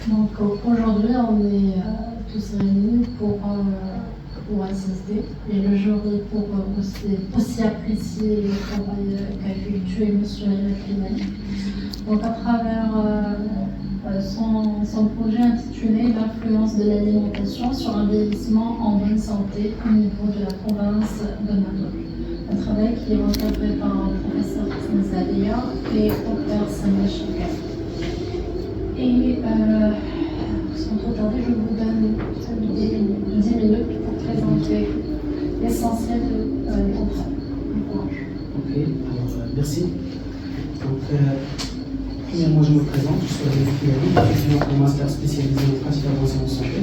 Donc aujourd'hui, on est tous réunis pour assister et le jury pour aussi apprécier le travail qu'a effectué M. Yakimani. Donc à travers son projet intitulé L'influence de l'alimentation sur un vieillissement en bonne santé au niveau de la province de Maroc. Un travail qui est encadré par le professeur Zalia et Dr Samia Chaka. Et sans trop tarder, je vous donne 10 minutes pour présenter l'essentiel de ton travail. Ok, alors merci. Donc, premièrement, je me présente, je suis Abdel étudiant en master spécialisé en pratique avancée en santé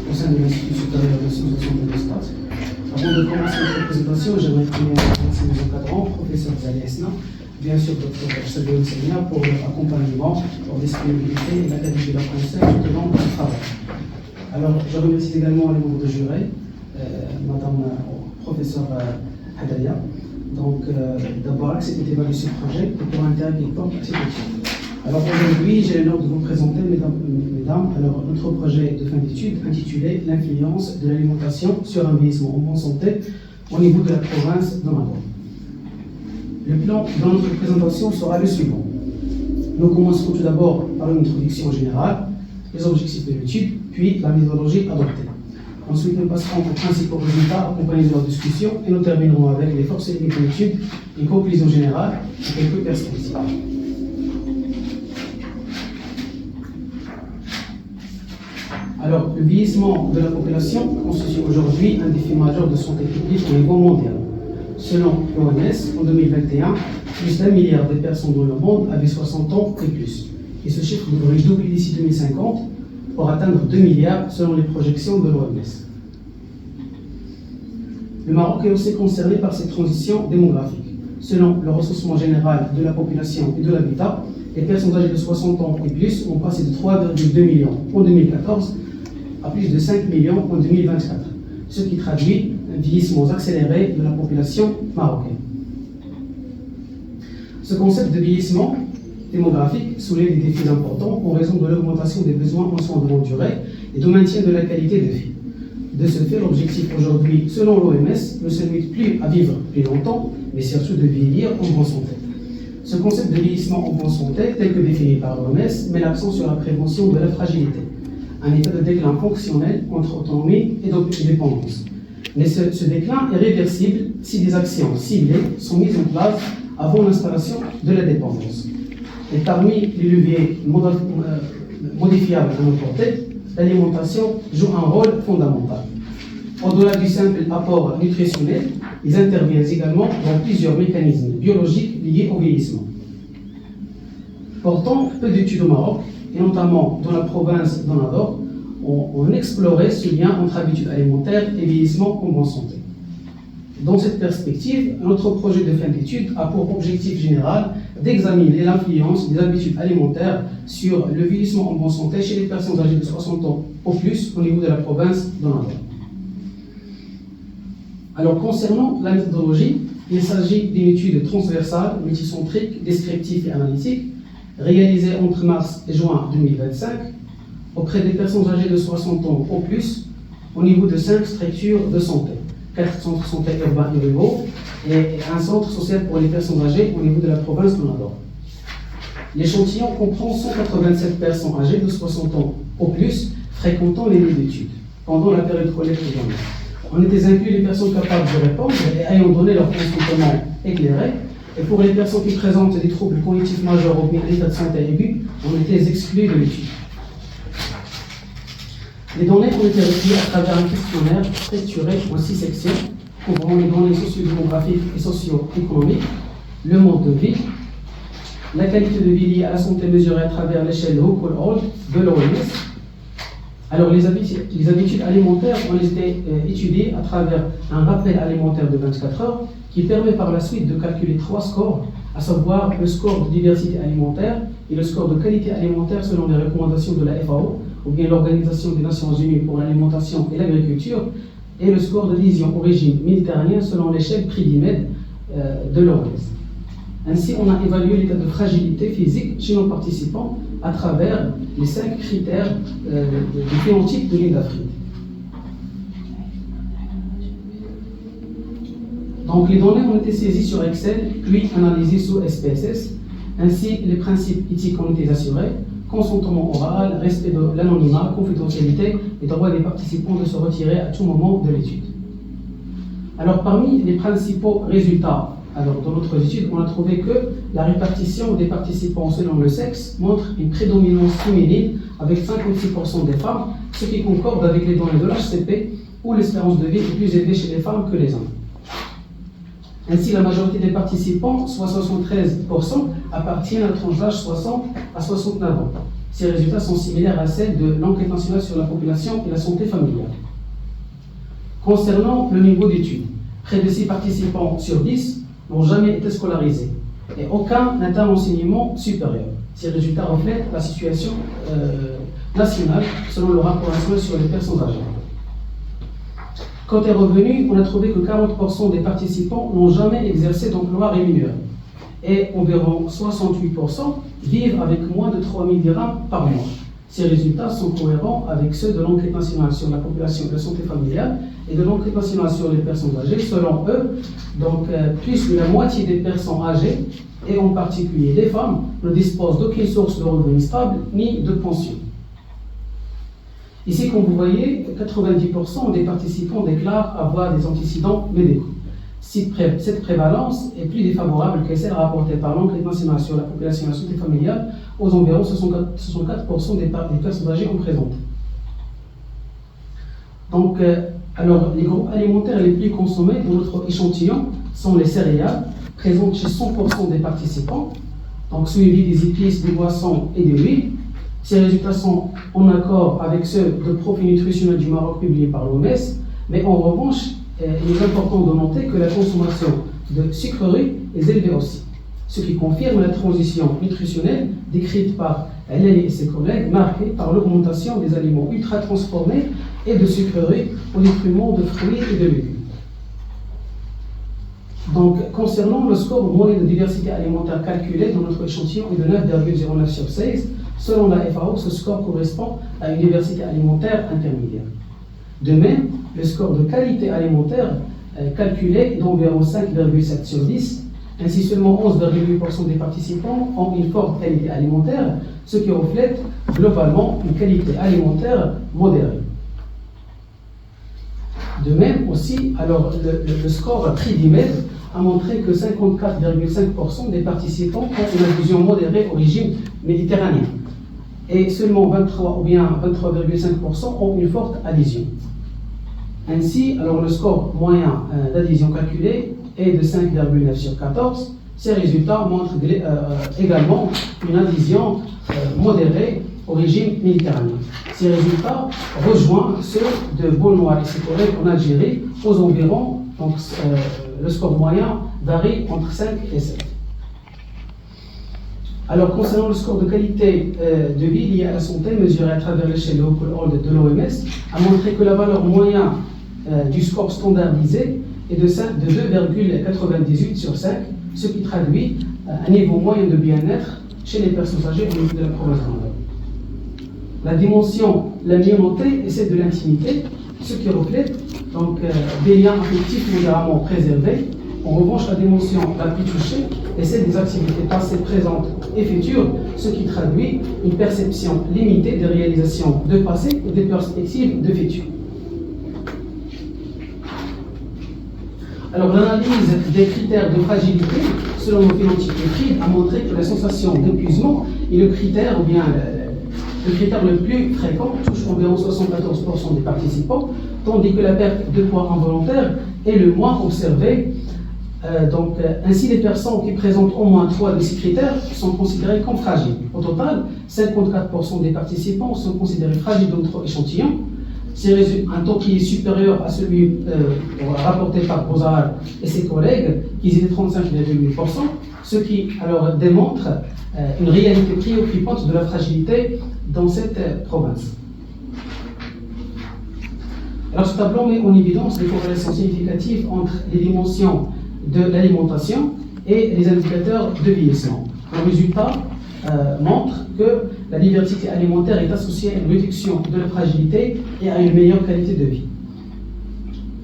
au sein de l'Institut supérieur de sciences de santé de Stade. Avant de commencer notre présentation, j'aimerais premièrement remercier nos encadrants, professeur Zaliesna, bien sûr Dr Sabia Oussenia pour leur accompagnement, leur disponibilité et la qualité de leur conseil tout au long de ce travail. Alors, je remercie également les membres de jury, madame professeur Hadalia, donc d'avoir accepté d'évaluer ce projet et pour l'intérêt qu'il porte à cette étude. Alors aujourd'hui, j'ai l'honneur de vous présenter, mesdames, alors, notre projet de fin d'étude intitulé L'influence de l'alimentation sur un vieillissement en bonne santé au niveau de la province de Maroc. Le plan de notre présentation sera le suivant. Nous commencerons tout d'abord par une introduction générale, les objectifs de l'étude, puis la méthodologie adoptée. Ensuite, nous passerons aux principaux résultats accompagnés de leur discussion et nous terminerons avec les forces et limites de l'étude, une conclusion générale et quelques perspectives. Alors, le vieillissement de la population constitue aujourd'hui un défi majeur de santé publique au niveau mondial. Selon l'OMS, en 2021, plus d'1 milliard de personnes dans le monde avaient 60 ans et plus. Et ce chiffre devrait doubler d'ici 2050 pour atteindre 2 milliards selon les projections de l'OMS. Le Maroc est aussi concerné par cette transition démographique. Selon le recensement général de la population et de l'habitat, les personnes âgées de 60 ans et plus ont passé de 3,2 millions en 2014 à plus de 5 millions en 2024, ce qui traduit un vieillissement accéléré de la population marocaine. Ce concept de vieillissement démographique soulève des défis importants en raison de l'augmentation des besoins en soins de longue durée et du maintien de la qualité de vie. De ce fait, l'objectif aujourd'hui, selon l'OMS, ne se limite plus à vivre plus longtemps, mais surtout de vieillir en bonne santé. Ce concept de vieillissement en bonne santé, tel que défini par l'OMS, met l'accent sur la prévention de la fragilité, un état de déclin fonctionnel entre autonomie et dépendance. Mais ce déclin est réversible si des actions ciblées sont mises en place avant l'installation de la dépendance. Et parmi les leviers modifiables à nos portées, l'alimentation joue un rôle fondamental. Au-delà du simple apport nutritionnel, ils interviennent également dans plusieurs mécanismes biologiques liés au vieillissement. Pourtant, peu d'études au Maroc, et notamment dans la province d'Anador, ont exploré ce lien entre habitudes alimentaires et vieillissement en bonne santé. Dans cette perspective, notre projet de fin d'études a pour objectif général d'examiner l'influence des habitudes alimentaires sur le vieillissement en bonne santé chez les personnes âgées de 60 ans ou plus au niveau de la province d'Anador. Alors, concernant la méthodologie, il s'agit d'une étude transversale, multicentrique, descriptive et analytique, réalisée entre mars et juin 2025 auprès des personnes âgées de 60 ans ou plus au niveau de 5 structures de santé, 4 centres de santé urbains et ruraux et un centre social pour les personnes âgées au niveau de la province de Nador. L'échantillon comprend 187 personnes âgées de 60 ans ou plus fréquentant les lieux d'études pendant la période collecte examen. On était inclus les personnes capables de répondre et ayant donné leur consentement éclairé. Et pour les personnes qui présentent des troubles cognitifs majeurs ou bien un état de santé aigu, on était exclus de l'étude. Les données ont été recueillies à travers un questionnaire structuré en 6 sections, couvrant les données socio-démographiques et socio-économiques, le mode de vie, la qualité de vie liée à la santé mesurée à travers l'échelle Hochul-Old de l'OMS. Alors, les habitudes alimentaires ont été étudiées à travers un rappel alimentaire de 24 heures qui permet par la suite de calculer 3 scores, à savoir le score de diversité alimentaire et le score de qualité alimentaire selon les recommandations de la FAO, ou bien l'Organisation des Nations Unies pour l'alimentation et l'agriculture, et le score de l'adhésion au régime méditerranéen selon l'échelle Pridimed de l'OMS. Ainsi, on a évalué l'état de fragilité physique chez nos participants à travers les 5 critères de phénotype de l'île d'Afrique. Donc, les données ont été saisies sur Excel, puis analysées sous SPSS. Ainsi, les principes éthiques ont été assurés: consentement oral, respect de l'anonymat, confidentialité et droit des participants de se retirer à tout moment de l'étude. Alors, parmi les principaux résultats dans notre étude, on a trouvé que la répartition des participants selon le sexe montre une prédominance féminine avec 56% des femmes, ce qui concorde avec les données de l'HCP où l'espérance de vie est plus élevée chez les femmes que les hommes. Ainsi, la majorité des participants, soit 73%, appartiennent à la tranche d'âge 60 à 69 ans. Ces résultats sont similaires à celles de l'enquête nationale sur la population et la santé familiale. Concernant le niveau d'études, près de 6 participants sur 10 n'ont jamais été scolarisés et aucun n'atteint l'enseignement supérieur. Ces résultats reflètent la situation nationale selon le rapport national sur les personnes âgées. Côté revenus, on a trouvé que 40% des participants n'ont jamais exercé d'emploi rémunéré et environ 68% vivent avec moins de 3 000 dirhams par mois. Ces résultats sont cohérents avec ceux de l'enquête nationale sur la population et la santé familiale et de l'enquête nationale sur les personnes âgées. Selon eux, plus de la moitié des personnes âgées, et en particulier les femmes, ne disposent d'aucune source de revenus stable ni de pension. Ici, comme vous voyez, 90% des participants déclarent avoir des antécédents médicaux. Cette prévalence est plus défavorable que celle rapportée par l'enquête nationale sur la population et la santé familiale, aux environs 64% des personnes âgées en présente. Donc, les groupes alimentaires les plus consommés dans notre échantillon sont les céréales, présentes chez 100% des participants, donc suivis des épices, des boissons et des huiles. Ces résultats sont en accord avec ceux de profil nutritionnel du Maroc publiés par l'OMS, mais en revanche, il est important de noter que la consommation de sucreries est élevée aussi, ce qui confirme la transition nutritionnelle décrite par Lely et ses collègues, marquée par l'augmentation des aliments ultra transformés et de sucreries au détriment de fruits et de légumes. Donc, concernant le score moyen de diversité alimentaire calculé dans notre échantillon est de 9,09 sur 16, selon la FAO, ce score correspond à une diversité alimentaire intermédiaire. De même, le score de qualité alimentaire calculé est d'environ 5,7 sur 10. Ainsi, seulement 11,8% des participants ont une forte qualité alimentaire, ce qui reflète globalement une qualité alimentaire modérée. De même aussi, le score Tridimède a montré que 54,5% des participants ont une adhésion modérée au régime méditerranéen et seulement 23,5% ont une forte adhésion. Ainsi, le score moyen d'adhésion calculé est de 5,9 sur 14. Ces résultats montrent également une adhésion modérée au régime méditerranéen. Ces résultats rejoignent ceux de Bolnoir et ses collègues en Algérie aux environs, donc le score moyen varie entre 5 et 7. Alors, concernant le score de qualité de vie lié à la santé mesuré à travers l'échelle Local de l'OMS, a montré que la valeur moyenne du score standardisé est de 2,98 sur 5, ce qui traduit un niveau moyen de bien-être chez les personnes âgées au niveau de la province de Rwanda. La dimension la mieux notée est celle de l'intimité, ce qui reflète des liens affectifs modérément préservés. En revanche, la dimension la plus touchée est celle des activités passées, présentes et futures, ce qui traduit une perception limitée des réalisations de passé et des perspectives de futur. L'analyse des critères de fragilité selon le phénotype de Fried a montré que la sensation d'épuisement est le critère le plus fréquent, touche environ 74% des participants, tandis que la perte de poids involontaire est le moins observé. Ainsi, les personnes qui présentent au moins 3 de ces critères sont considérées comme fragiles. Au total, 54% des participants sont considérés fragiles dans notre échantillon. C'est un taux qui est supérieur à celui rapporté par Bozar et ses collègues, qui étaient 35,8%, ce qui démontre une réalité préoccupante de la fragilité dans cette province. Ce tableau met en évidence des corrélations significatives entre les dimensions de l'alimentation et les indicateurs de vieillissement. Le résultat montre que la diversité alimentaire est associée à une réduction de la fragilité et à une meilleure qualité de vie.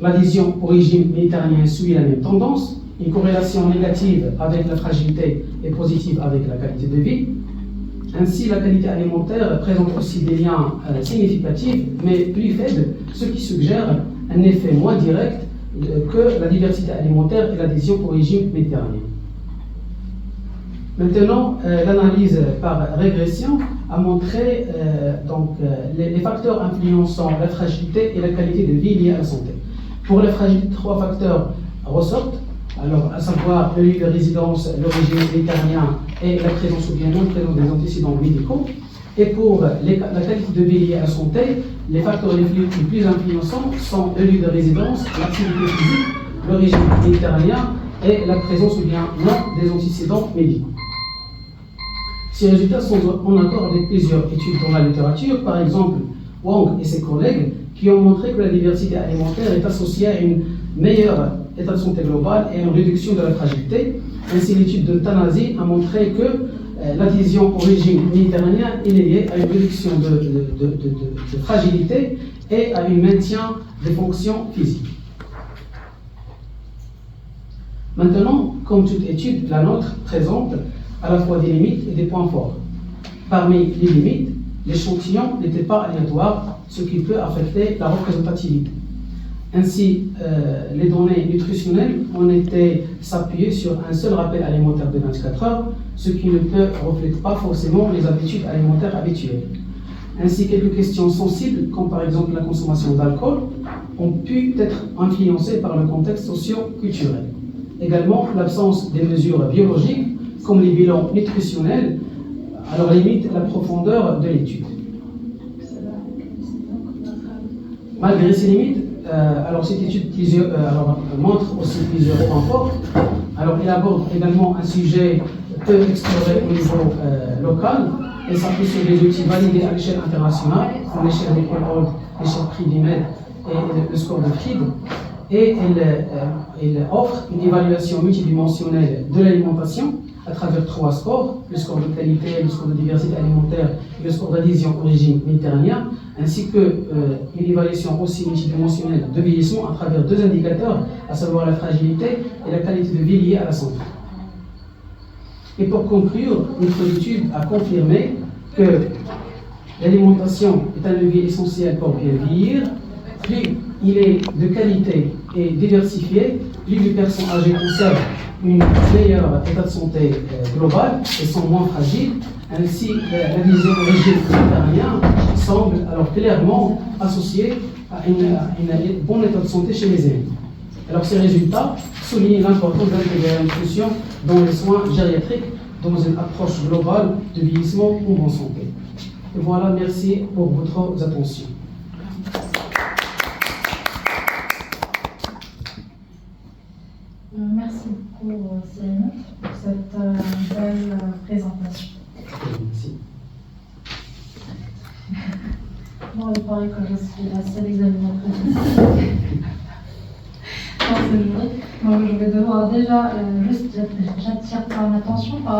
L'adhésion au régime méditerranéen suit la même tendance. Une corrélation négative avec la fragilité et positive avec la qualité de vie. Ainsi, la qualité alimentaire présente aussi des liens significatifs, mais plus faibles, ce qui suggère un effet moins direct que la diversité alimentaire et l'adhésion au régime méditerranéen. Maintenant, l'analyse par régression a montré les facteurs influençant la fragilité et la qualité de vie liées à la santé. Pour la fragilité, 3 facteurs ressortent, alors, à savoir le lieu de résidence, l'origine méditerranéen et la présence ou bien non présence des antécédents médicaux. Et pour la qualité de vie liée à la santé, les facteurs les plus influençants sont le lieu de résidence, l'activité physique, l'origine méditerranéenne et la présence ou bien non des antécédents médicaux. Ces résultats sont en accord avec plusieurs études dans la littérature, par exemple Wang et ses collègues, qui ont montré que la diversité alimentaire est associée à une meilleure état de santé global et à une réduction de la fragilité. Ainsi, l'étude de Tanasi a montré que l'adhésion au régime méditerranéen est liée à une réduction de fragilité et à un maintien des fonctions physiques. Maintenant, comme toute étude, la nôtre présente à la fois des limites et des points forts. Parmi les limites, l'échantillon n'était pas aléatoire, ce qui peut affecter la représentativité. Ainsi, les données nutritionnelles ont été s'appuyer sur un seul rappel alimentaire de 24 heures, ce qui ne reflète pas forcément les habitudes alimentaires habituelles. Ainsi, quelques questions sensibles, comme par exemple la consommation d'alcool, ont pu être influencées par le contexte socio-culturel. Également, l'absence des mesures biologiques, comme les bilans nutritionnels, alors limite la profondeur de l'étude. Malgré ces limites, alors cette étude montre aussi plusieurs points forts. Alors elle aborde également un sujet peu exploré au niveau local et s'appuie sur des outils validés à l'échelle internationale, comme l'échelle des Cohort, l'échelle Pridimed et le score de Fried. Et elle offre une évaluation multidimensionnelle de l'alimentation à travers 3 scores, le score de qualité, le score de diversité alimentaire et le score d'adhésion au régime méditerranéen, ainsi qu'une évaluation aussi multidimensionnelle de vieillissement à travers 2 indicateurs, à savoir la fragilité et la qualité de vie liée à la santé. Et pour conclure, notre étude a confirmé que l'alimentation est un levier essentiel pour bien vieillir. Plus il est de qualité et diversifié, plus les personnes âgées conservent une meilleure état de santé global et sont moins fragiles. Ainsi, l'adhésion au régime méditerranéen semble alors clairement associée à un bon état de santé chez les aînés. Alors ces résultats soulignent l'importance d'intégrer la nutrition dans les soins gériatriques dans une approche globale de vieillissement en bonne santé. Et voilà, merci pour votre attention. Merci beaucoup, Céline, pour cette belle présentation. Merci. Bon, il paraît que je suis la seule examinatrice. Non, c'est vrai. Donc, je vais devoir déjà, j'attire ton attention par